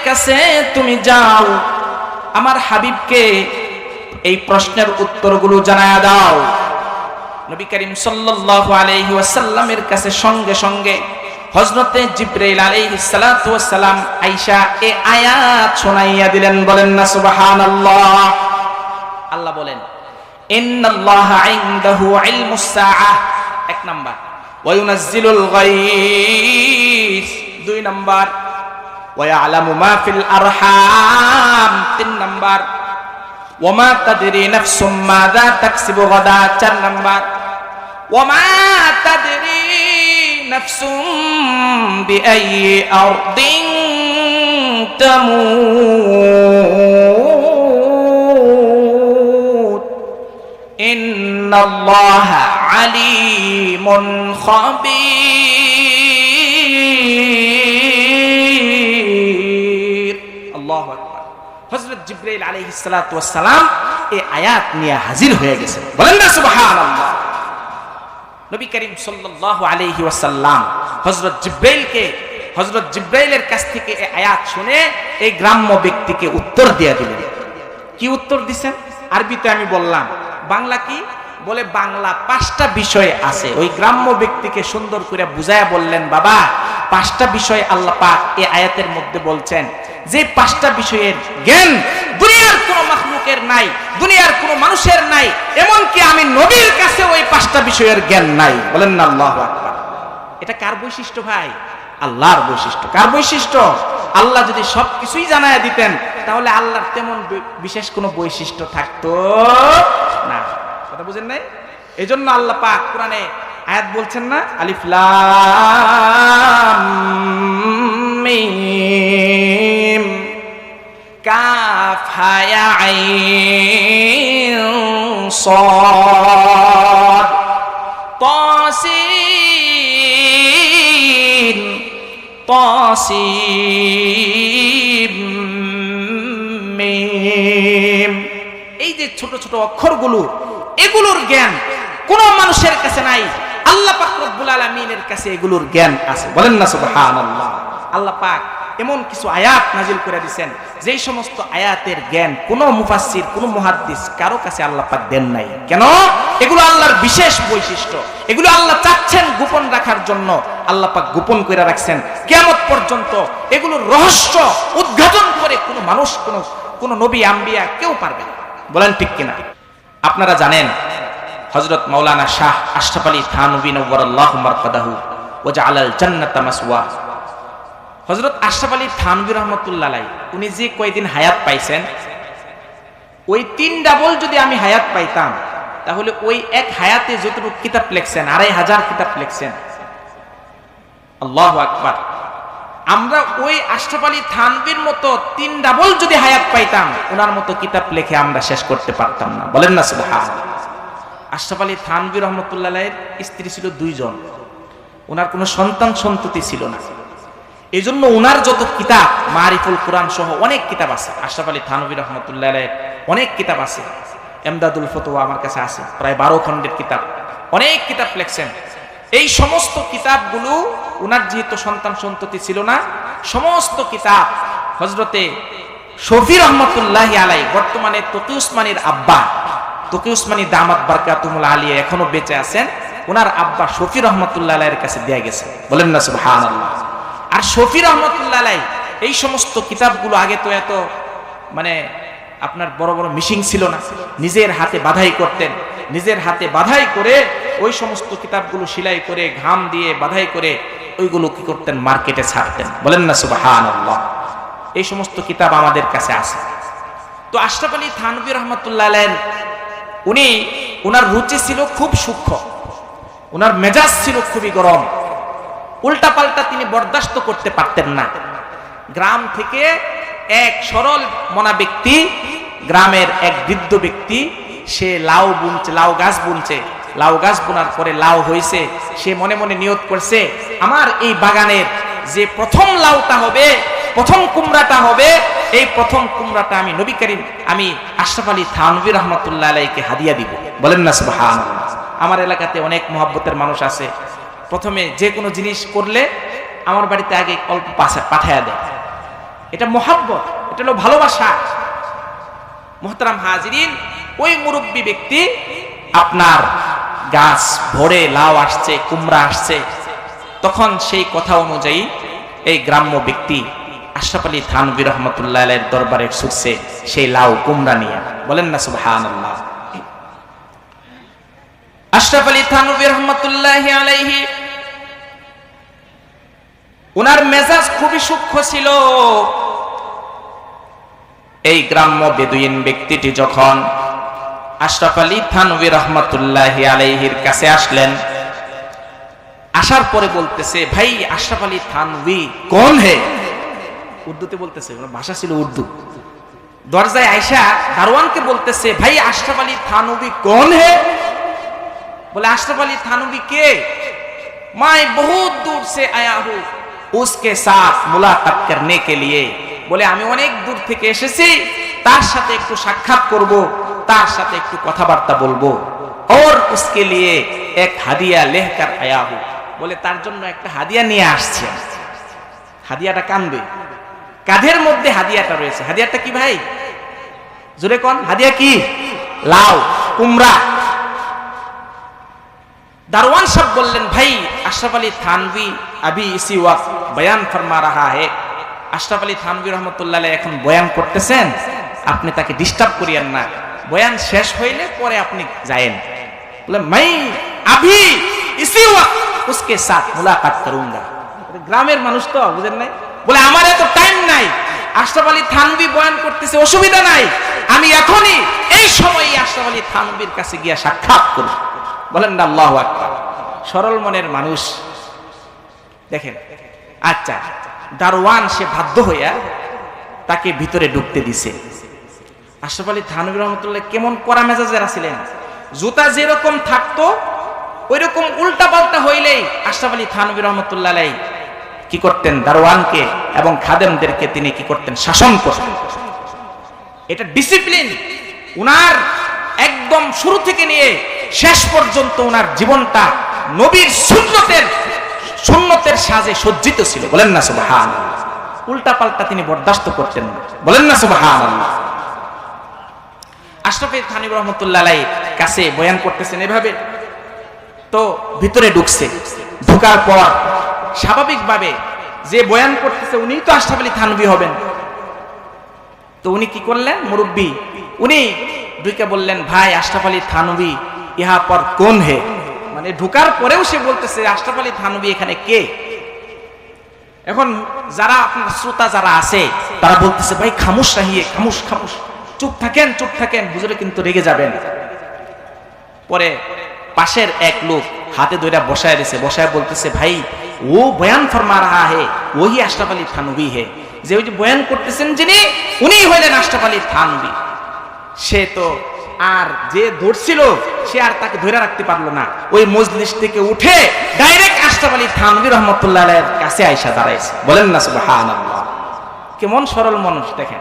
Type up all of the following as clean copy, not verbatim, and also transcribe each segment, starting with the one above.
কাছে তুমি যাও, আমার হাবিবকে এই প্রশ্নের উত্তরগুলো জানায়া দাও। নবী করিম সাল্লাল্লাহু আলাইহি ওয়াসাল্লামের কাছে সঙ্গে সঙ্গে হযরতে জিবরাইল আলাইহিস সালাতু ওয়াস সালাম আয়েশা এই আয়াত শোনাইয়া দিলেন। বলেন না সুবহানাল্লাহ। আল্লাহ বলেন ইন্নাল্লাহা ইনদাহু ইলমুস সাআহ, এক নাম্বার, ওয়া ইউনাজ্জিলুল গায়স, দুই নাম্বার, ওয়া ইয়ালামু মা ফিল আরহাম, তিন নাম্বার, ওয়া মা তাদরি নাফসুম মাযা তাকসিবু গাদা, চার নাম্বার, ওয়া মা তাদরি নাফসুম বিআইয়ি আরদিন তামুত ইন্নাল্লাহা আলিমুন খাবীর। আল্লাহু আকবার। হযরত জিবরাইল আলাইহিস সালাতু ওয়াস সালাম এই আয়াত নিয়ে হাজির হয়ে গেছেন। বলেন না সুবহানাল্লাহ। নবী করিম সাল্লাল্লাহু আলাইহি ওয়াসাল্লাম হযরত জিবরাইলের কাছ থেকে এই আয়াত শুনে এই গ্রাম্য ব্যক্তিকে উত্তর দিয়ে দিলেন। কি উত্তর দিবেন? আরবিতে আমি বললাম, বাংলা কি বলে? বাংলা 5টা বিষয় আছে। ওই গ্রাম্য ব্যক্তিকে সুন্দর করে বুঝায়া বললেন, বাবা 5টা বিষয় আল্লাহ পাক এই আয়াতের মধ্যে বলছেন, যে 5টা বিষয়ের জ্ঞান দুনিয়ার কোন মাখলুকের নাই, দুনিয়ার কোন মানুষের নাই, এমনকি আমি নবীর কাছে ওই 5টা বিষয়ের জ্ঞান নাই। বলেন না আল্লাহু আকবার। এটা কার বৈশিষ্ট্য ভাই? আল্লাহর বৈশিষ্ট্য। কার বৈশিষ্ট্য? আল্লাহ যদি সবকিছুই জানায়া দিতেন তাহলে আল্লাহর তেমন বিশেষ কোনো বৈশিষ্ট্য থাকতো না। কথা বুঝেন নাই? এজন্য আল্লাহ পাক কোরআনে আয়াত বলছেন না, আলিফ লাম মিম কাফ হা ইয়া আইন সাদ তাসিন তাসিম মিম। এই যে ছোট ছোট অক্ষরগুলো, এগুলোর জ্ঞান কোন মানুষের কাছে নাই, আল্লাহ পাক রব্বুল আলামিনের কাছে এগুলোর জ্ঞান আছে। বলেন না সুবহানাল্লাহ। আল্লাহ পাক এমন কিছু আয়াত নাজিল করে দিয়েছেন যেই সমস্ত আয়াতের জ্ঞান কোন মুফাসসির, কোন মুহাদ্দিস কারো কাছে আল্লাহ পাক দেন নাই। কেন? এগুলো আল্লাহর বিশেষ বৈশিষ্ট্য, এগুলো আল্লাহ চাচ্ছেন গোপন রাখার জন্য, আল্লাহ পাক গোপন করে রাখছেন কিয়ামত পর্যন্ত। এগুলোর রহস্য উদ্ঘাটন করে কোনো মানুষ, কোন নবী আম্বিয়া কেউ পারবে না। বলেন ঠিক কিনা? আপনারা জানেন হযরত মাওলানা শাহ আশরাফ আলী থানভী নওয়ারাল্লাহু মারকাদাহু ওয়া জাআলাল জান্নাতা মাসওয়া, হযরত আশরাফ আলী থানভী রাহমাতুল্লাহ আলাইহি উনি যে কয়দিন হায়াত পাইছেন, ওই 3 ডাবল যদি আমি হায়াত পাইতাম তাহলে ওই এক হায়াতে যতটুকু কিতাব লিখছেন 2500 কিতাব লিখছেন। আল্লাহু আকবার। আমরা ওই আশরাফ আলী থানভীর মতো 3 ডাবল যদি হায়াত পাইতাম, ওনার মতো কিতাব লিখে আমরা শেষ করতে পারতাম না। বলেন না সুবহানাল্লাহ। আশরাফ আলী থানভী রাহমাতুল্লাহ আলাইহির স্ত্রী ছিল 2 জন, ওনার কোনো সন্তান সন্ততি ছিল না। এই জন্য ওনার যত কিতাব, মারিফুল কোরআন সহ অনেক কিতাব আছে। আশরাফ আলী থানভী রাহমাতুল্লাহ আলাইহির অনেক কিতাব আছে। এমদাদুল ফতোয়া আমার কাছে আছে, প্রায় 12 খণ্ডের কিতাব, অনেক কিতাব লিখছেন। এই সমস্ত কিতাবগুলো ওনার যেহেতু সন্তান সন্ততি ছিল না, সমস্ত কিতাব হযরতে শফি রহমাতুল্লাহি আলাইহি, বর্তমানে তকি উসমানীর আব্বা, তকি উসমানী দামাত বারকাতুহুল আলিয়া এখনো বেঁচে আছেন, ওনার আব্বা শফি রহমাতুল্লাহ আলাইহির কাছে দেয়া গেছে। বলেন না সুবহানাল্লাহ। আর শফি রহমাতুল্লাহ আলাইহি এই সমস্ত কিতাবগুলো আগে তো এত আপনার বড় বড় মিশিং ছিল না, নিজের হাতে বাধাই করতেন, নিজের হাতে বাধাই করে ওই সমস্ত কিতাবগুলো সেলাই করে, ঘাম দিয়ে বাধাই করে ওইগুলো কি করতেন? মার্কেটে ছাড়তেন। বলেন না সুবহানাল্লাহ। এই সমস্ত কিতাব আমাদের কাছে আছে। তো আশরাফ আলী থানভী রাহমাতুল্লাহ আলাইহি উনার রুচি ছিল খুব সূক্ষ্ম, উনার মেজাজ ছিল খুবই গরম, উল্টা পাল্টা তিনি বরদাস্ত করতে পারতেন না। গ্রাম থেকে এক সরল মনা ব্যক্তি, গ্রামের এক বৃদ্ধ ব্যক্তি, সে লাউ বুনছে, লাউ গাছ বুনছে, লাউ গাছ বোনার পরে লাউ হয়েছে, সে মনে মনে নিয়ত করছে, আমার এই বাগানের যে প্রথম লাউটা হবে, প্রথম কুমড়াটা হবে, এই প্রথম কুমড়াটা আমি নবী করিম, আমি আশরাফ আলী থানভী রাহমাতুল্লাহ আলাইহিকে হাদিয়া দিব। বলেন না সুবহানাল্লাহ। আমার এলাকাতে অনেক মহব্বতের মানুষ আছে, প্রথমে যে কোনো জিনিস করলে আমার বাড়িতে আগে অল্প পাঠায়া দেয়। এটা মহব্বত, এটা হলো ভালোবাসা। মুহতারাম হাজিরিন, ওই মুরব্বী ব্যক্তি আপনার গাছ ভরে লাউ আসছে, কুমড়া আসছে, তখন সেই কথা অনুযায়ী এই গ্রাম্য ব্যক্তি আশরাফ আলী থানভী রহমতুল্লাহ আলাইহির দরবারে ছুটছে সেই লাউ কুমড়া নিয়ে। বলেন না সুবহানাল্লাহ। আশরাফ আলী থানভী রহমতুল্লাহি আলাইহি ওনার মেজাজ খুবই সূক্ষ্ম ছিল। এই গ্রাম্য বেদুইন ব্যক্তিটি যখন আশরাফ আলী থানভী রহমতুল্লাহি আলাইহির কাছে আসলেন, আসার পরে বলতেছে, ভাই আশরাফ আলী থানভী কোন হে? উর্দুতে বলতেছে, ভাষা ছিল উর্দু। দরজায় আয়সা দারোয়ানকে বলতেছে, ভাই আশরাফ আলী থানভী কোন হে? बोले अशरफ अली थानवी के? मैं बहुत दूर से आया हूं उसके साथ मुलाकात करने के लिए। बोले আমি অনেক দূর থেকে এসেছি, তার সাথে একটু সাক্ষাৎ করব, তার সাথে একটু কথাবার্তা বলবো। और उसके लिए एक হাদিয়া लेकर आया हूं। बोले তার জন্য একটা হাদিয়া নিয়ে আসছি। হাদিয়াটা কাঁদবে, কাঁধের মধ্যে হাদিয়াটা রয়েছে। হাদিয়াটা কি ভাই? জোরে কোন হাদিয়া কি? লাউ, কুমড়া। दारवान साहब बोलें, भाई अशरफ अली थानवी अभी इसी वक्त बयान फरमा रहा है। अशरफ अली थानवी रहमतुल्लाह अलैहि এখন বয়ান করতেছেন, আপনি তাকে ডিস্টার্ব করিয়েন না, বয়ান শেষ হইলে পরে আপনি যায়েন। বলে मैं अभी इसी वक्त उसके साथ मुलाकात करूंगा। গ্রামের মানুষ তো বুঝেন নাই, বলে আমার এত টাইম নাই, আশরাফ আলী থানভী বয়ান করতেছে, অসুবিধা নাই, আমি এখনই এই সময়ই আশরাফ আলী থানভীর কাছে গিয়ে সাক্ষাৎ করব। বলেন না আল্লাহু আকবার। সরল মনের মানুষ দেখেন। আচ্ছা, দারওয়ান সে বাধ্য হইয়া তাকে ভিতরে ঢুকতে দিছে। আশরাফ আলী থানভী রহমতুল্লাহ কেমন কড়া মেজাজের ছিলেন, জুতা যেরকম থাকতো ওইরকম উল্টা পাল্টা হইলেই আশরাফ আলী থানভী রহমতুল্লাহ আলাইহি কি করতেন? দারওয়ানকে এবং খাদেমদেরকে তিনি কি করতেন? শাসন করতেন। এটা ডিসিপ্লিন উনার একদম শুরু থেকে নিয়ে শেষ পর্যন্ত ওনার জীবনটা নবীর সুন্নতের সাজে সজ্জিত ছিল। বলেন না সুবহানাল্লাহ। উল্টা পাল্টা তিনি বরদাস্ত করতেন না। বলেন না সুবহানাল্লাহ। আশরাফ আলী থানভী রহমতুল্লাহ আলাইহির কাছে বয়ান করতেছেন এভাবে, তো ভিতরে ঢুকছে। ঢোকার পর স্বাভাবিকভাবে যে বয়ান করতেছে উনি তো আশরাফ আলী থানভী হবেন। তো উনি কি করলেন? মুরব্বী উনি ঢুকে বললেন, ভাই আশরাফ আলী থানভী ইহা পর কোন হে? মানে ঢোকার পরেও সে বলতেছে আশরাফ আলী থানভী এখানে কে? এখন যারা আপনার শ্রোতা যারা আছে তারা বলতেছে, ভাই খামোশ রাহিয়ে, খামোশ খামোশ, চুপ থাকেন, চুপ থাকেন, হুজুরে কিন্তু রেগে যাবেন। পরে পাশের এক লোক হাতে ধরে বসায় দিয়েছে, বসায় বলতেছে, ভাই ও বয়ান ফরমা রাহা হে ওহি আশরাফ আলী থানভী হে। যে ওই যে বয়ান করতেছেন যিনি, উনি হইলেন আশরাফ আলী থানভী। সে তো আর যে ধরছিল সে আর তাকে ধরে রাখতে পারলো না, ওই মজলিস থেকে উঠে ডাইরেক্ট আশরাফ আলী থানভী রহমতুল্লাহ আলাইহির কাছে আয়েশা দাঁড়াইছে। বলেন না সুবহানাল্লাহ। কেমন সরল মানুষ দেখেন।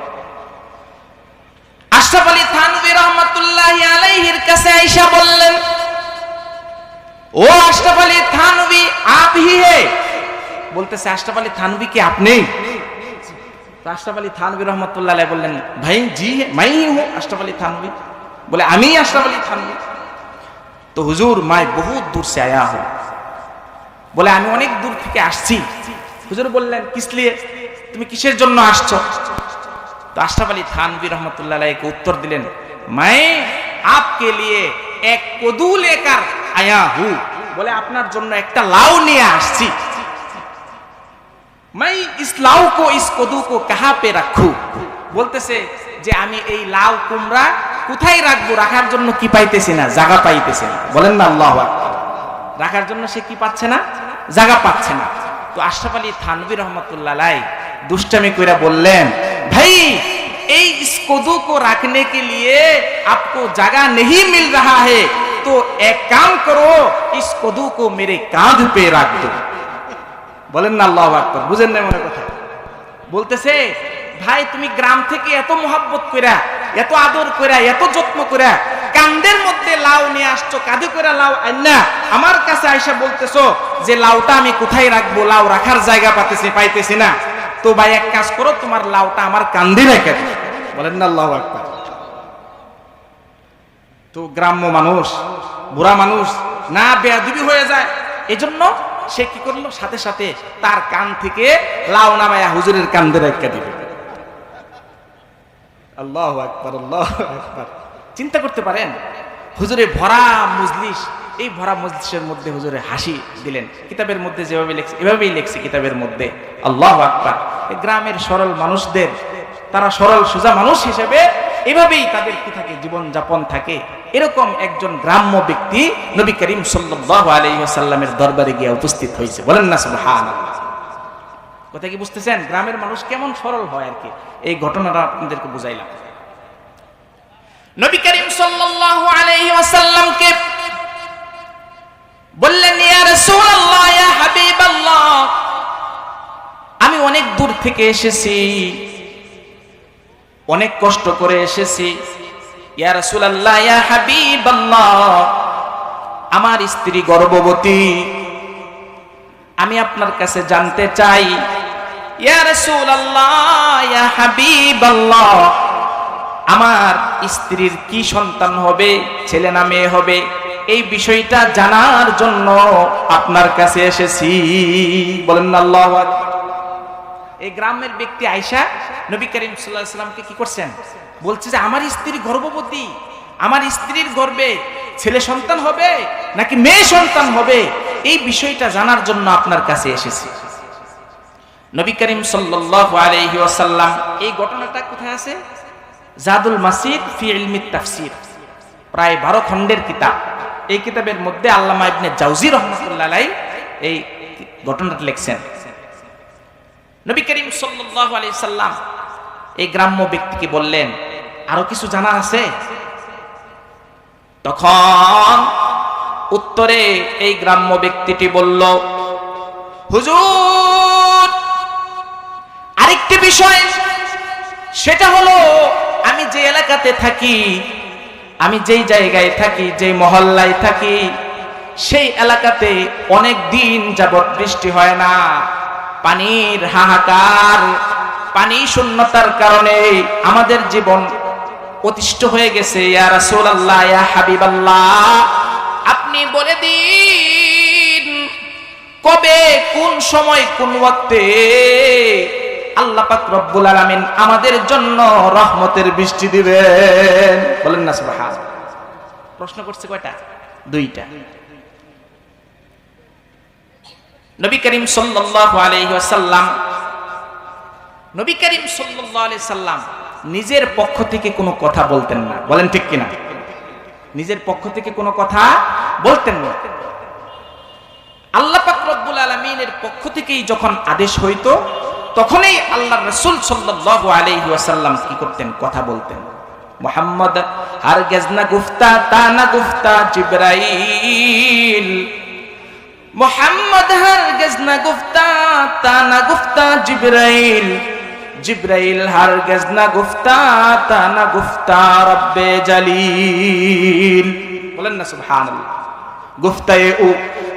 আশরাফ আলী থানভী রহমতুল্লাহ আলাইহির কাছে আয়েশা বললেন, ও আশরাফ আলী থানভী আপ হি হে? বলতেছে আশরাফ আলী থানভী কি আপনি? তো আশরাফ আলী থানভী রহমতুল্লাহ আলাইহি বললেন, ভাই জি मैं ही हूं আশরাফ আলী থানভী। बोले আমি আশরাফ আলী থানভী। তো হুজুর मैं बहुत दूर से आया हूं। बोले আমি অনেক দূর থেকে আসছি। হুজুর বললেন, কিস লিয়ে? তুমি কিসের জন্য আসছো? তো আশরাফ আলী থানভী রহমতুল্লাহ আলাইহি উত্তর দিলেন, मैं आपके लिए एक कदू लेकर आया हूं। बोले আপনার জন্য একটা লাউ নিয়ে আসছি। मैं इस लाउ को, इस कदू को कहां पे रखूं? বলতেছে যে আমি এই লাউ কুমড়া কোথায় রাখবো? রাখার জন্য কি পাইতেছি না, জায়গা পাইতেছি না। বলেন না আল্লাহু আকবার। রাখার জন্য সে কি পাচ্ছে না? জায়গা পাচ্ছে না। তো আশরাফ আলী থানভী রহমতুল্লাহ আলাইহি দুষ্টামি কইরা বললেন, भाई इस कदू को रखने के लिए आपको जगह नहीं मिल रहा है, तो एक काम करो, इस कदू को मेरे कांध पे रख दो। বলেন না আল্লাহু আকবার। বুঝেন না মনে কথা? বলতেছে, ভাই তুমি গ্রাম থেকে এত মোহাব্বত কইরা, এত আদর কইরা, এত যত্ন কইরা কান্দের মধ্যে লাউ নিয়ে আসছো, কাঁধে কইরা লাউ আইনা আমার কাছে আইসা বলতেছো যে লাউটা আমি কোথায় রাখবো, লাউ রাখার জায়গা পাইতেছি না। তো ভাই এক কাজ করো, তোমার লাউটা আমার কান্দে রেখে দাও। বলেন না আল্লাহু আকবার। তো গ্রাম্য মানুষ, বুড়া মানুষ না বেয়াদবি হয়ে যায়, এজন্য সে কি করলো, সাথে সাথে তার কান থেকে লাউ নামায়া হুজুরের কান্দে রেখে দিবে। আল্লাহু আকবার, আল্লাহু আকবার। চিন্তা করতে পারেন, হুজুরে ভরা মজলিস, এই ভরা মজলিসের মধ্যে হুজুরে হাসি দিলেন। কিতাবের মধ্যে যেভাবে লেখছে এভাবেই লেখছে কিতাবের মধ্যে। আল্লাহু আকবার। এই গ্রামের সরল মানুষদের, তারা সরল সোজা মানুষ হিসেবে এভাবেই তাদের কি থাকে, জীবন যাপন থাকে। এরকম একজন গ্রাম্য ব্যক্তি নবী করিম সাল্লাল্লাহু আলাইহি ওয়াসাল্লামের দরবারে গিয়ে উপস্থিত হয়েছে। বলেন না সুবহানাল্লাহ। কথা কি বুঝতেছেন? গ্রামের মানুষ কেমন সরল হয় আর কি, এই ঘটনাটা আপনাদেরকে বুঝাইলাম। নবী করিম সাল্লাল্লাহু আলাইহি ওয়াসাল্লামকে বললেন, ইয়া রাসূলুল্লাহ, ইয়া হাবিবাল্লাহ, আমি অনেক দূর থেকে এসেছি, অনেক কষ্ট করে এসেছি। ইয়া রাসূলুল্লাহ, ইয়া হাবিবাল্লাহ, আমার স্ত্রী গর্ভবতী, আমি আপনার কাছে জানতে চাই। ইয়া রাসূলুল্লাহ, ইয়া হাবিবাল্লাহ, আমার স্ত্রীর কি সন্তান হবে, ছেলে না মেয়ে হবে, এই বিষয়টা জানার জন্য আপনার কাছে এসেছি। বলেন না আল্লাহু আকবার। এই গ্রামের ব্যক্তি আয়েশা নবী করিম সাল্লাল্লাহু আলাইহি সাল্লামকে কি করছেন, বলছে যে আমার স্ত্রী গর্ভবতী, আমার স্ত্রীর গর্ভে ছেলে সন্তান হবে নাকি মেয়ে সন্তান হবে, এই বিষয়টা জানার জন্য আপনার কাছে এসেছি। নবী করিম সাল্লাল্লাহু আলাইহি ওয়াসাল্লাম, এই ঘটনাটা কোথায় আছে? জাদুল মাসিদ ফি ইলমিত তাফসীর, প্রায় 12 খণ্ডের কিতাব। এই কিতাবের মধ্যে আল্লামা ইবনে জাওজি রাহমাতুল্লাহ আলাইহি এই ঘটনাটা লিখছেন। নবী করিম সাল্লাল্লাহু আলাইহি সাল্লাম এই গ্রাম্য ব্যক্তিকে বললেন, আরো কিছু জানা আছে? তখন উত্তরে এই গ্রাম্য ব্যক্তিটি বলল, হুজুর, আরেকটি বিষয়, সেটা হলো আমি যে এলাকাতে থাকি, আমি যেই জায়গায় থাকি, যেই মহল্লায় থাকি, সেই এলাকাতে অনেক দিন যাবত বৃষ্টি হয় না। পানির হাহাকার, পানি শূন্যতার কারণে আমাদের জীবন অতিষ্ঠ হয়ে গেছে। ইয়া রাসূলুল্লাহ, ইয়া হাবিবাল্লাহ, আপনি বলে দিন কবে, কোন সময়, কোন ওয়াক্তে আল্লাহ পাক রব্বুল আলামিন আমাদের জন্য রহমতের বৃষ্টি দিবেন। বলেন না সুবহানাল্লাহ। প্রশ্ন করছে কয়টা? 2টা। নবী করিম সাল্লাল্লাহু আলাইহি ওয়াসাল্লাম, নবী করিম সাল্লাল্লাহু আলাইহি সাল্লাম নিজের পক্ষ থেকে কোনো কথা বলতেন না। বলেন ঠিক কিনা? নিজের পক্ষ থেকে কোনো কথা বলতেন না। আল্লাহ পাক রব্বুল আলামিনের পক্ষ থেকেই যখন আদেশ হইতো, তখনই আল্লাহর রাসূল সাল্লাল্লাহু আলাইহি ওয়াসাল্লাম কি করতেন? কথা বলতেন। মুহাম্মদ হারগিজ না গুফতা তা না গুফতা জিবরাইল, মুহাম্মদ হারগিজ না গুফতা তা না গুফতা জিবরাইল, জিবরাইল হারগিজ না গুফতা তা না গুফতা রব্বে জালিল। বলেন না সুবহানাল্লাহ।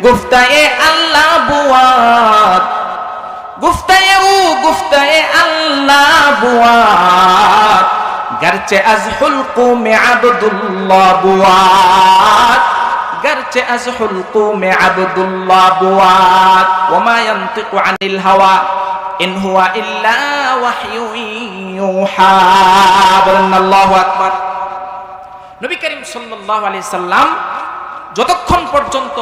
গুফতায়ে আল্লাহ বুয়াত, গুফতায়ে আল্লাহ বুয়াত, গরচে আজ হুলকু মে আবদুল্লাহ বুয়াত, গরচে আজ হুলকু মে আবদুল্লাহ বুয়াত, ওমা ইয়ানতিকু আনিল হাওয়া ইন হুয়া ইল্লা ওয়াহয়ু ইউহা। বলেন আল্লাহু আকবার। নবী করিম সাল্লাল্লাহু আলাইহি সাল্লাম যতক্ষণ পর্যন্ত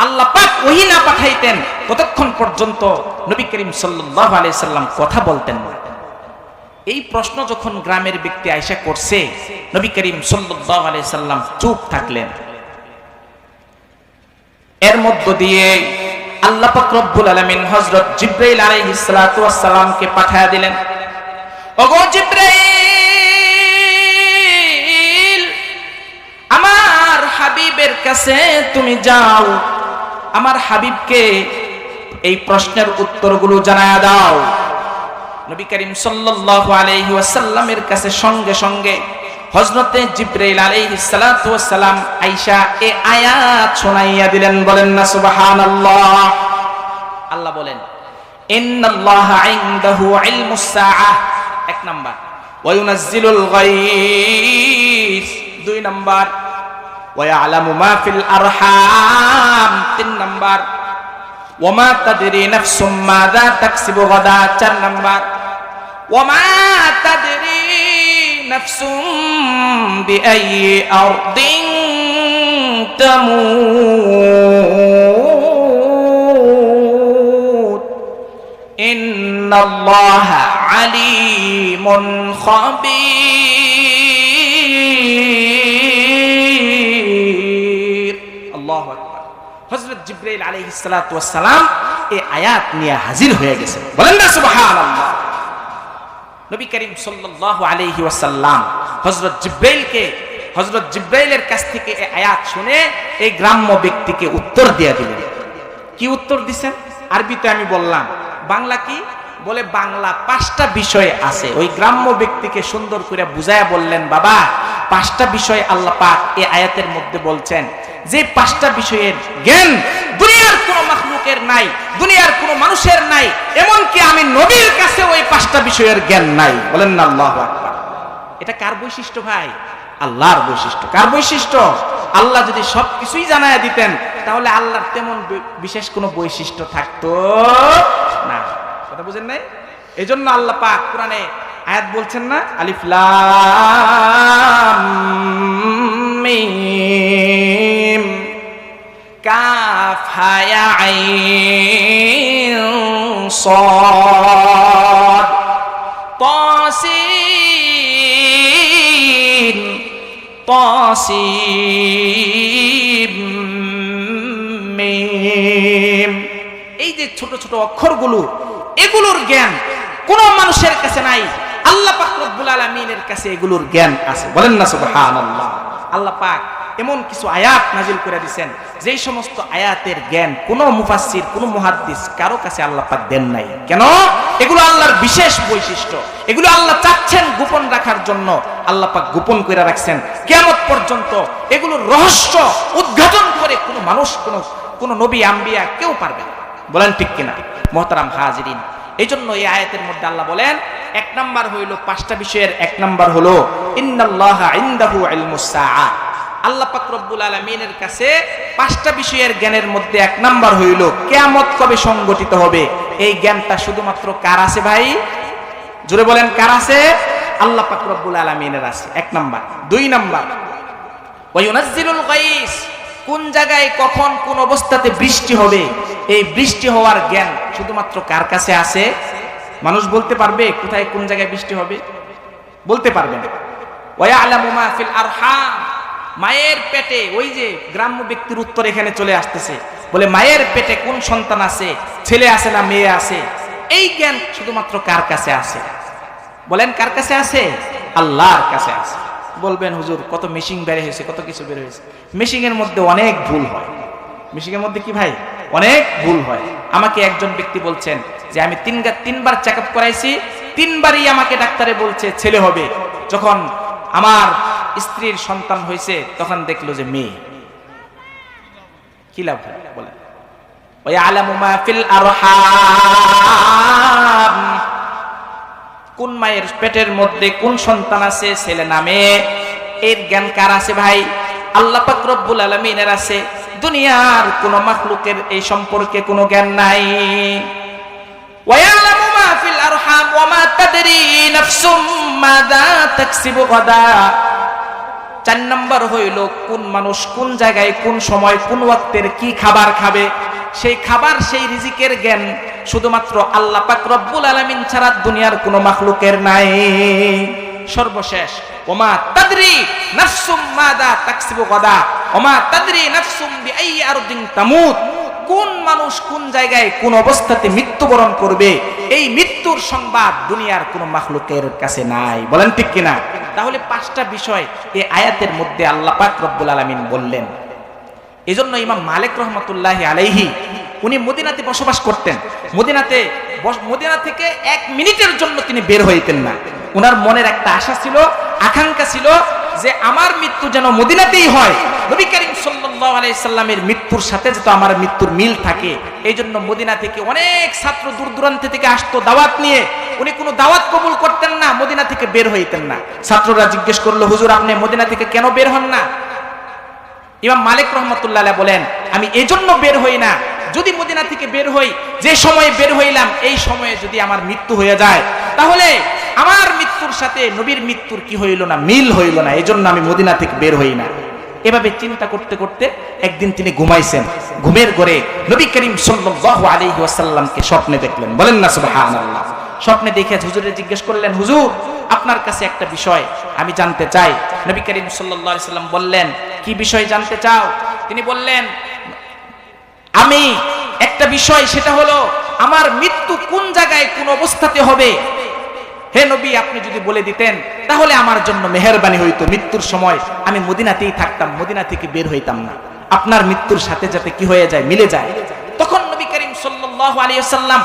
আল্লাহ পাক ওহী না পাঠাইতেন, ততক্ষণ পর্যন্ত নবী করিম সাল্লাল্লাহু আলাইহি সাল্লাম কথা বলতেন না। এই প্রশ্ন যখন গ্রামের ব্যক্তি আয়েশা করছে, নবী করিম সাল্লাল্লাহু আলাইহি সাল্লাম চুপ থাকলেন। এর মধ্য দিয়ে আল্লাহ পাক রব্বুল আলামিন হযরত জিবরাইল আলাইহিস সালাতু ওয়াস সালামকে পাঠিয়ে দিলেন। ওগো জিবরাইল, আমার হাবিবের কাছে তুমি যাও, আমার হাবিবকে এই প্রশ্নের উত্তরগুলো জানায়া দাও। নবী করিম সাল্লাল্লাহু আলাইহি ওয়াসাল্লামের কাছে সঙ্গে সঙ্গে হযরতে জিবরাইল আলাইহিস সালাতু ওয়াস সালাম আয়েশা এই আয়াত শোনাইয়া দিলেন। বলেন না সুবহানাল্লাহ। আল্লাহ বলেন, ইন্নাল্লাহা ইনদাহু ইলমুস সাআহ, এক নাম্বার। ওয়া ইউনাজ্জিলুল গায়স, দুই নাম্বার। ওয়া ইয়ালামু মা ফিল আরহাম, তিন নাম্বার। ওয়া মা তাদরি নাফসুম মাযা তাকসিবু গাদা, চার নাম্বার। ওয়া মা তাদরি নাফসুম বিআইয়ি আরদিন তামুত ইন্নাল্লাহা আলিমুন খাবীর। আল্লাহু আকবার। হযরত জিবরাইল আলাইহিস সালাতু ওয়াস সালাম এই আয়াত নিয়ে হাজির হয়ে গেছে, বলেন না সুবহানাল্লাহ। নবী করিম সাল্লাল্লাহু আলাইহি ওয়াসাল্লাম হযরত জিবরাইলের কাছ থেকে এই আয়াত শুনে এই গ্রাম্য ব্যক্তিকে উত্তর দিয়ে দিলেন। কি উত্তর দিবেন? আরবিতে আমি বললাম, বাংলা কি বলে? বাংলা 5টা বিষয় আছে। ওই গ্রাম্য ব্যক্তিকে সুন্দর করে বুঝায়া বললেন, বাবা 5টা বিষয় আল্লাহ পাক এই আয়াতের মধ্যে বলছেন, যে 5টা বিষয়ের জ্ঞান দুনিয়ার কোন মাখলুকের নাই, দুনিয়ার কোন মানুষের নাই, এমনকি আমি নবীর কাছে ওই 5টা বিষয়ের জ্ঞান নাই। বলেন না আল্লাহু আকবার। এটা কার বৈশিষ্ট্য ভাই? আল্লাহর বৈশিষ্ট্য। কার বৈশিষ্ট্য? আল্লাহ যদি সবকিছুই জানায়া দিতেন তাহলে আল্লাহর তেমন বিশেষ কোনো বৈশিষ্ট্য থাকতো না। কথা বুঝেন নাই? এজন্য আল্লাহ পাক কোরআনে আয়াত বলছেন না, আলিফ লাম মিম কাফ হা ইয়া আইন সাদ তাসিন তাসিম মিম। এই যে ছোট ছোট অক্ষরগুলো, এগুলোর জ্ঞান কোন মানুষের কাছে নাই, আল্লাহ পাক রব্বুল আলামিনের কাছে এগুলোর জ্ঞান আছে। বলেন না সুবহানাল্লাহ। আল্লাহ পাক এমন কিছু আয়াত নাজিল করে দিয়েছেন যেই সমস্ত আয়াতের জ্ঞান কোন মুফাসসির, কোন মুহাদ্দিস কারো কাছে আল্লাহ পাক দেন নাই। কেন? এগুলো আল্লাহর বিশেষ বৈশিষ্ট্য, এগুলো আল্লাহ চাচ্ছেন গোপন রাখার জন্য, আল্লাহ পাক গোপন করে রাখছেন কিয়ামত পর্যন্ত। এগুলোর রহস্য উদ্ঘাটন করে কোনো মানুষ, কোন নবী আম্বিয়া কেউ পারবে না। বলেন ঠিক কিনা মুহতারাম হাজিরিন? এই জন্য এই আয়াতের মধ্যে আল্লাহ বলেন, এক নাম্বার হইল 5টা বিষয়ের এক নাম্বার হলো ইন্নাল্লাহা ইনদাহু ইলমুস সাআহ। আল্লাহ পাক রব্বুল আলামিনের কাছে 5টা বিষয়ের জ্ঞানের মধ্যে এক নাম্বার হইল কিয়ামত কবে সংগঠিত হবে, এই জ্ঞানটা শুধুমাত্র কার আছে ভাই? জোরে বলেন, কার আছে? আল্লাহ পাক রব্বুল আলামিনের আছে, এক নাম্বার। 2 নাম্বার, ওয়া ইউনাজ্জিলুল গায়স, কোন জায়গায় কখন কোন অবস্থাতে বৃষ্টি হবে, এই বৃষ্টি হওয়ার জ্ঞান শুধুমাত্র কার কাছে আছে? মানুষ বলতে পারবে কোথায় কোন জায়গায় বৃষ্টি হবে? বলতে পারবে না। ওয়া ইয়ালামু মা ফিল আরহাম, মায়ের পেটে, ওই যে গ্রাম্য ব্যক্তির উত্তর এখানে চলে আসতেছে, বলে মায়ের পেটে কোন সন্তান আছে, ছেলে আছে না মেয়ে আছে, এই জ্ঞান শুধুমাত্র কার কাছে আছে? বলেন কার কাছে আছে? আল্লাহর কাছে আছে। বলবেন হুজুর কত মেশিন বের হয়েছে, কত কিছু বের হয়েছে। মেশিনের মধ্যে অনেক ভুল হয়। মেশিনের মধ্যে কি ভাই? অনেক ভুল হয়। আমাকে একজন ব্যক্তি বলছেন যে আমি 3বার চেকআপ করাইছি, 3বারই আমাকে ডাক্তারে বলছে ছেলে হবে। যখন আমার স্ত্রীর সন্তান হয়েছে তখন দেখলো যে মেয়ে। কি লাভ বলেন? ওয়া ইয়ালামু মা ফিল আরহাম, কোন মায়ের পেটের মধ্যে কোন সন্তান আছে, ছেলে না মেয়ে, এর জ্ঞান কার আছে ভাই? আল্লাহ পাক রব্বুল আলামিনের আছে। দুনিয়ার কোন মাখলুকের এই সম্পর্কে কোনো জ্ঞান নাই। ওয়া ইয়ালামু মা ফিল আরহাম ওয়া মা তাদরি নাফসুম মাযা তাকসিবু গাদা। 4 নাম্বার হইল কোন মানুষ কোন জায়গায় কোন সময় কোন ওয়াক্তের কি খাবার খাবে, সেই খাবার সেই রিজিকের জ্ঞান শুধুমাত্র আল্লাহ পাক রব্বুল আলামিন ছাড়া দুনিয়ার কোন মাখলুকের নাই। সর্বশেষ, ওমা তাদরি নাফসুম মাযা তাকসিবু গাদা ওমা তাদরি নাফসুম বিআইয়ি আরদিন তামুত, কোন মানুষ কোন জায়গায় কোন অবস্থাতে মৃত্যুবরণ করবে, এই মৃত্যুর সংবাদ দুনিয়ার কোন মাখলুকের কাছে নাই। বলেন ঠিক কিনা? তাহলে 5টা বিষয় এই আয়াতের মধ্যে আল্লাহ পাক রব্বুল আলামিন বললেন। এজন্য ইমাম মালিক রাহমাতুল্লাহি আলাইহি উনি মদিনাতে বসবাস করতেন। মদিনা থেকে 1 মিনিটের জন্য তিনি বের হইতেন না। ওনার মনের একটা আশা ছিল, আকাঙ্ক্ষা ছিল, যে আমার মৃত্যু যেন মদিনাতেই হয়, নবী করিম সাল্লাল্লাহু আলাইহি সাল্লামের মৃত্যুর সাথে যাতে আমার মৃত্যুর মিল থাকে। এই জন্য মদিনা থেকে অনেক ছাত্র দূর দূরান্ত থেকে আসতো দাওয়াত নিয়ে। উনি কোনো দাওয়াত কবুল করতেন না, মদিনা থেকে বের হইতেন না। ছাত্ররা জিজ্ঞেস করলো, হুজুর আপনি মদিনা থেকে কেন বের হন না? ইমাম মালিক রহমতুল্লাহ আলাইহি বলেন, আমি এজন্য বের হই না, যদি মদিনা থেকে বের হই, যে সময়ে বের হইলাম এই সময়ে যদি আমার মৃত্যু হয়ে যায়, তাহলে আমার মৃত্যুর সাথে নবীর মৃত্যুর কি হইল না, মিল হইল না, এজন্য আমি মদিনা থেকে বের হই না। এভাবে চিন্তা করতে করতে একদিন তিনি ঘুমাইছেন, ঘুমের ঘরে নবী করিম সাল্লাল্লাহু আলাইহি ওয়াসাল্লামকে স্বপ্নে দেখলেন। বলেন না সুবহানাল্লাহ। স্বপ্নে দেখে হুজুরে জিজ্ঞেস করলেন, হুজুর আপনার কাছে একটা বিষয় আমি জানতে চাই। নবী করিম সাল্লাল্লাহু আলাইহি ওয়াসাল্লাম বললেন, কি বিষয় জানতে চাও? তিনি বললেন, আমি একটা বিষয়, সেটা হলো আমার মৃত্যু কোন জায়গায় কোন অবস্থাতে হবে। হে নবী, আপনি যদি বলে দিতেন তাহলে আমার জন্য মেহেরবানি হইতো, মৃত্যুর সময় আমি মদিনাতেই থাকতাম, মদিনা থেকে বের হইতাম না, আপনার মৃত্যুর সাথে যাতে কি হয়ে যায়, মিলে যায়। তখন নবী করিম সাল্লাল্লাহু আলাইহি ওয়াসাল্লাম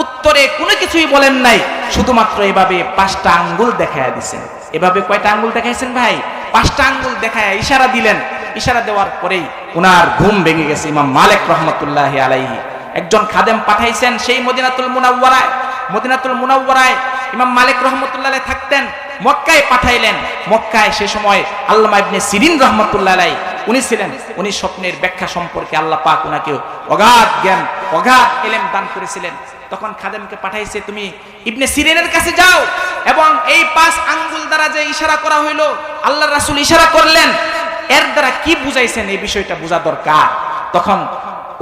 উত্তরে কোনো কিছুই বলেন নাই, শুধুমাত্র এভাবে 5টা আঙ্গুল দেখায়া দিয়েছেন। এভাবে কয়টা আঙ্গুল দেখাইছেন ভাই? 5টা আঙ্গুল দেখায়া ইশারা দিলেন। ইশারা দেওয়ার পরেই উনার ঘুম ভেঙে গেছে। ইমাম মালিক রহমতুল্লাহি আলাইহি একজন খাদেম পাঠাইছেন সেই মদিনাতুল মুনাওয়ারায়। মদিনাতুল মুনাওয়ারায় ইমাম মালিক রহমতুল্লাহ আলাইহি থাকতেন, মক্কায় পাঠাইলেন। মক্কায় সে সময় আল্লামা ইবনে সিরিন রহমতুল্লাহ আলাইহি উনি ছিলেন। উনি স্বপ্নের ব্যাখ্যা সম্পর্কে আল্লাহ পাক উনাকে অগাধ জ্ঞান, অগাধ ইলম দান করেছিলেন। তখন খাদেমকে পাঠাইছে, তুমি ইবনে সিরিনের কাছে যাও এবং এই 5 আঙ্গুল দ্বারা যে ইশারা করা হইলো, আল্লাহর রাসূল ইশারা করলেন, এর দ্বারা কি বুঝাইছেন এই বিষয়টা বোঝা দরকার। তখন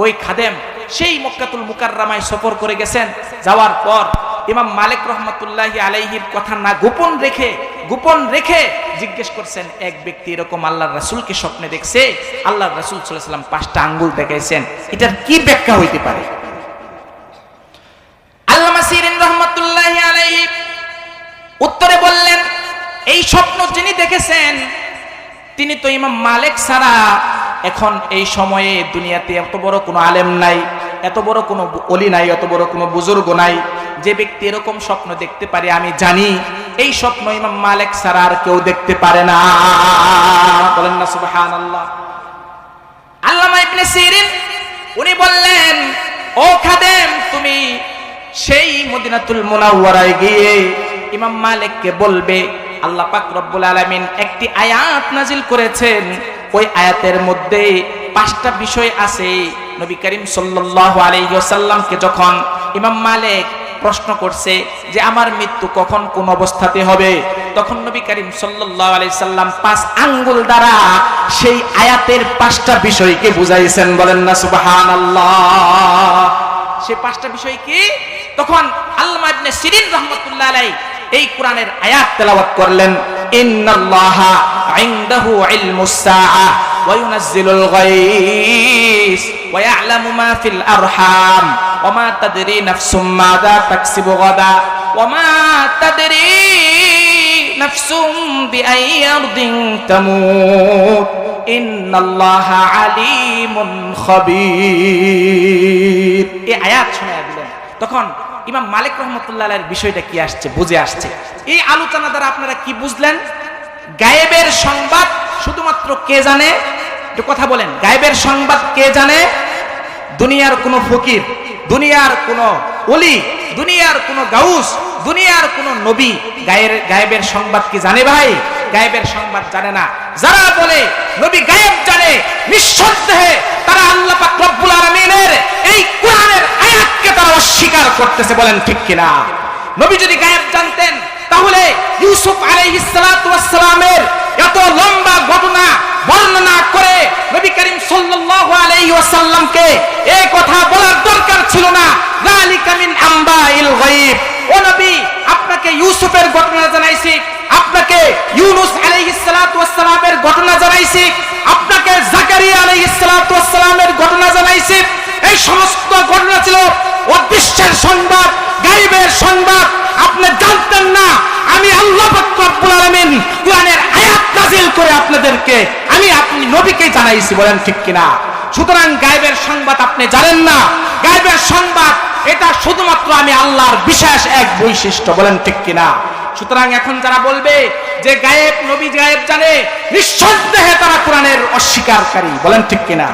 ওই খাদেম সেই মক্কাতুল মুকাররমায় সফর করে গেছেন। যাওয়ার পর ইমাম মালিক রহমতুল্লাহি আলাইহির কথা না গোপন রেখে জিজ্ঞেস করছেন, এক ব্যক্তি এরকম আল্লাহর রাসূলকে স্বপ্নে দেখছে, আল্লাহর রাসূল সাল্লাল্লাহু আলাইহি ওয়াসাল্লাম 5টা আঙ্গুল দেখাইছেন, এটার কি ব্যাখ্যা হইতে পারে? আল্লামা সিরিন রহমতুল্লাহি আলাইহি উত্তরে বললেন, এই স্বপ্ন যিনি দেখেছেন তিনি তো ইমাম মালিক ছাড়া এখন এই সময়ে দুনিয়াতে এত বড় কোনো আলেম নাই, এত বড় কোনো ওলি নাই, এত বড় কোনো বুজুর্গ নাই যে ব্যক্তি এরকম স্বপ্ন দেখতে পারে। আমি জানি এই স্বপ্ন ইমাম মালিক ছাড়া আর কেউ দেখতে পারে না। বলেন না সুবহানাল্লাহ। আল্লামা ইবনে সিরিন উনি বললেন, ও খাদেম, তুমি সেই মদিনাতুল মুনাওয়ারায় গিয়ে ইমাম মালিককে বলবে, আল্লাহ পাক রব্বুল আলামিন একটি আয়াত নাজিল করেছেন, ওই আয়াতের মধ্যে 5টা বিষয় আছে। নবী করিম সাল্লাল্লাহু আলাইহি ওয়াসাল্লামকে যখন ইমাম মালিক প্রশ্ন করছে যে আমার মৃত্যু কখন কোন অবস্থাতে হবে, তখন নবী করিম সাল্লাল্লাহু আলাইহি সাল্লাম 5 আঙ্গুল দ্বারা সেই আয়াতের 5টা বিষয়কে বুঝাইছেন। বলেন না সুবহানাল্লাহ। সেই 5টা বিষয় কি? তখন আল্লামা ইবনে সিরিন রাহমাতুল্লাহ আলাইহি এই কোরআনের আয়াত তেলাওয়াত করলেন, ইন্নাল্লাহা ইনদাহু ইলমুস সাআ ওয়া ইউনাজ্জিলুল গায়স ওয়া ইয়ালামু মা ফিল আরহাম ওয়া মা তাদরি নাফসুম মাযা তাকসিবু গাদা ওয়া মা তাদরি নাফসুম বিআইয়ি আরদিন তামুত ইন্নাল্লাহা আলিমুন খাবীর। এই আয়াত শোনায়া দিলেন। তখন ইমাম মালিক রহমতুল্লাহ আলাইহির বিষয়টা কি আসছে, বুঝে আসছে। এই আলোচনা দ্বারা আপনারা কি বুঝলেন? গায়েবের সংবাদ শুধুমাত্র কে জানে? একটু কথা বলেন, গায়েবের সংবাদ কে জানে? দুনিয়ার কোন ফকির, দুনিয়ার কোন ওলি, দুনিয়ার কোন গাউস, দুনিয়ার কোন নবী গায়েবের সংবাদ কি জানে ভাই? গায়েবের সংবাদ জানে না। যারা বলে নবী গায়েব জানে, নিঃসন্দেহে তারা আল্লাহ পাক রব্বুল আলামিনের এই কোরআনের আয়াতকে তারা অস্বীকার করতেছে। বলেন ঠিক কিনা? নবী যদি গায়েব জানতেন তাহলে ইউসুফ আলাইহিস সালাতু ওয়াস সালামের এত লম্বা ঘটনা বর্ণনা করে নবী করিম সাল্লাল্লাহু আলাইহি ওয়াসাল্লামকে এই কথা বলার দরকার ছিল না। যালিকা মিন আম্বাইল গায়ব। ও নবী, আপনাকে ইউসুফের ঘটনা জানাইছি, আপনাকে ইউনুস আলাইহিস সালাতু ওয়াস সালামের ঘটনা জানাইছি, আপনাকে জাকারিয়া আলাইহিস সালাতু ওয়াস সালামের ঘটনা জানাইছি। এই সমস্ত ঘটনা ছিল অদৃশ্যের সংবাদ, গায়েবের সংবাদ। আপনি জানতেন না, আমি আল্লাহ পাক রব্বুল আলামিন কোরআনের আয়াত নাযিল করে আপনাদেরকে আপনি নবীকে জানাইছি। বলেন ঠিক কিনা? সুতরাং গায়েবের সংবাদ আপনি জানেন না। গায়েবের সংবাদ এটা শুধুমাত্র আমি আল্লাহর বিশেষ এক বৈশিষ্ট্য। বলেন ঠিক কিনা? সুতরাং এখন যারা বলবে যে গায়েব নবী গায়েব জানে, নিঃসন্দেহে তারা কোরআনের অস্বীকারী। বলেন ঠিক কিনা?